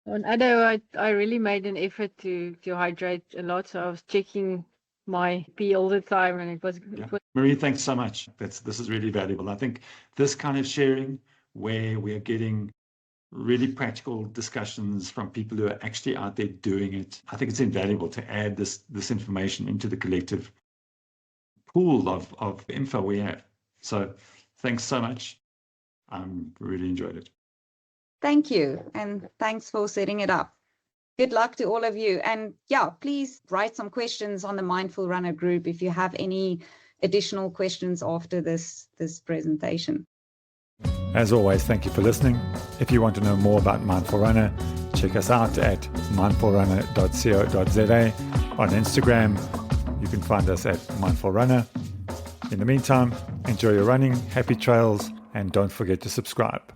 Speaker 4: On Addo, I really made an effort to hydrate a lot. So I was checking my pee all the time, and it was
Speaker 1: Marie, thanks so much. This is really valuable. I think this kind of sharing, where we are getting really practical discussions from people who are actually out there doing it, I think it's invaluable to add this information into the collective pool of info we have. So thanks so much. Really enjoyed it.
Speaker 2: Thank you, and thanks for setting it up. Good luck to all of you. And yeah, please write some questions on the Mindful Runner group if you have any additional questions after this presentation.
Speaker 1: As always, thank you for listening. If you want to know more about Mindful Runner, check us out at mindfulrunner.co.za. On Instagram, you can find us at Mindful Runner. In the meantime, enjoy your running, happy trails, and don't forget to subscribe.